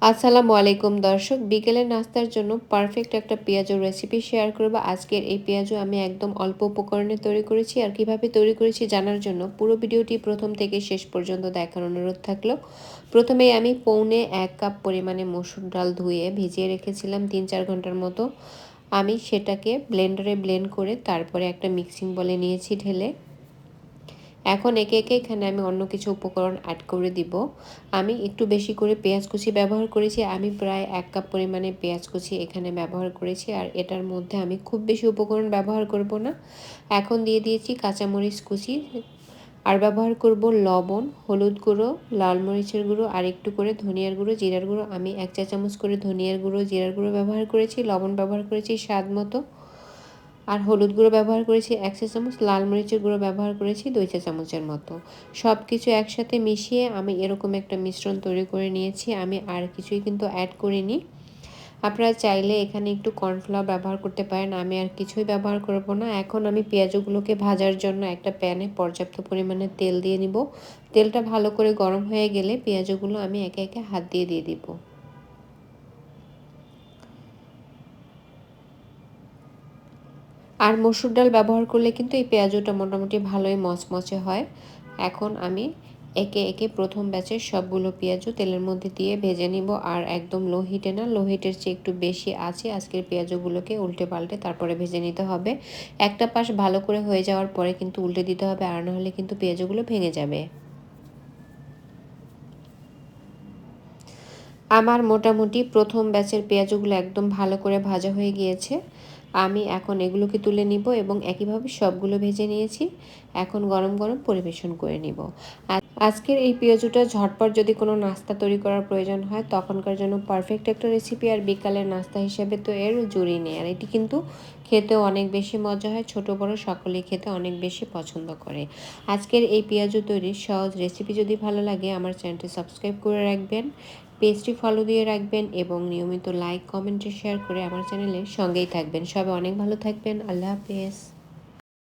আসসালামু আলাইকুম দর্শক, বিকেলের নাস্তার জন্য পারফেক্ট একটা পেঁয়াজুর রেসিপি শেয়ার করব। আজকের এই পেঁয়াজু আমি একদম অল্প উপকরণে তৈরি করেছি, আর কিভাবে তৈরি করেছি জানার জন্য পুরো ভিডিওটি প্রথম থেকে শেষ পর্যন্ত দেখার অনুরোধ থাকলো। প্রথমেই আমি পৌনে 1 কাপ পরিমাণে মসুর ডাল ধুয়ে ভিজিয়ে রেখেছিলাম 3-4 ঘন্টার মতো। আমি সেটাকে ব্লেন্ডারে ব্লেন্ড করে তারপরে একটা মিক্সিং বলে নিয়েছি ঢেলে। এখন একে একে এখানে আমি অন্য কিছু উপকরণ অ্যাড করে দিব। আমি একটু বেশি করে পেঁয়াজ কুচি ব্যবহার করেছি। আমি প্রায় 1 কাপ পরিমাণে পেঁয়াজ কুচি এখানে ব্যবহার করেছি, আর এটার মধ্যে আমি খুব বেশি উপকরণ ব্যবহার করব না। এখন দিয়ে দিয়েছি কাঁচামরিচ কুচি, আর ব্যবহার করব লবণ, হলুদ গুঁড়ো, লাল মরিচের গুঁড়ো, আর একটু করে ধনিয়ার গুঁড়ো, জিরার গুঁড়ো। আমি 1 চা চামচ করে ধনিয়ার গুঁড়ো, জিরার গুঁড়ো ব্যবহার করেছি। লবণ ব্যবহার করেছি স্বাদ মতো, আর হলুদ গুঁড়ো ব্যবহার করেছি 1 চা চামচ, লাল মরিচের গুঁড়ো ব্যবহার করেছি 2 চা চামচের মতো। সব কিছু একসাথে মিশিয়ে আমি এরকম একটা মিশ্রণ তৈরি করে নিয়েছি। আমি আর কিছুই কিন্তু অ্যাড করিনি। আপনারা চাইলে এখানে একটু কর্নফ্লাওয়ার ব্যবহার করতে পারেন, আমি আর কিছুই ব্যবহার করব না। এখন আমি পেঁয়াজগুলোকে ভাজার জন্য একটা প্যানে পর্যাপ্ত পরিমাণে তেল দিয়ে নিব। তেলটা ভালো করে গরম হয়ে গেলে পেঁয়াজগুলো আমি একে একে হাত দিয়ে দিব। আর মসুর ডাল ব্যবহার করলে কিন্তু এই পেঁয়াজুটা মোটামুটি ভালোই মচমচে হয়। এখন আমি একে একে প্রথম ব্যাচের সবগুলো পেঁয়াজু তেলের মধ্যে দিয়ে ভেজে নিব, আর একদম লো হিটে না, লো হিটের চেয়ে একটু বেশি আছে আজকের পেঁয়াজুগুলোকে উল্টে পাল্টে তারপরে ভেজে নিতে হবে। একটা পাশ ভালো করে হয়ে যাওয়ার পরে কিন্তু উল্টে দিতে হবে, আর না হলে কিন্তু পেঁয়াজুগুলো ভেঙে যাবে। আমার মোটামুটি প্রথম ব্যাচের পেঁয়াজগুলো একদম ভালো করে ভাজা হয়ে গিয়েছে। আমি এখন এগুলোকে তুলে নিব এবং একইভাবে সবগুলো ভেজে নিয়েছি। এখন গরম গরম পরিবেশন করে নিব। আর আজকের এই পেঁয়াজুটা ঝটপট যদি কোনো নাস্তা তৈরি করার প্রয়োজন হয় তখনকার জন্য পারফেক্ট একটা রেসিপি, আর বিকালের নাস্তা হিসেবে তো এর জুড়ি নেই। আর এটি কিন্তু খেতেও অনেক বেশি মজা হয়, ছোট বড় সকলেই খেতে অনেক বেশি পছন্দ করে। আজকের এই পেঁয়াজু তৈরির সহজ রেসিপি যদি ভালো লাগে আমার চ্যানেলটি সাবস্ক্রাইব করে রাখবেন, পেজটি ফলো দিয়ে রাখবেন এবং নিয়মিত লাইক, কমেন্ট, শেয়ার করে আমার চ্যানেলের সঙ্গেই থাকবেন। সবাই অনেক ভালো থাকবেন। আল্লাহ হাফেজ।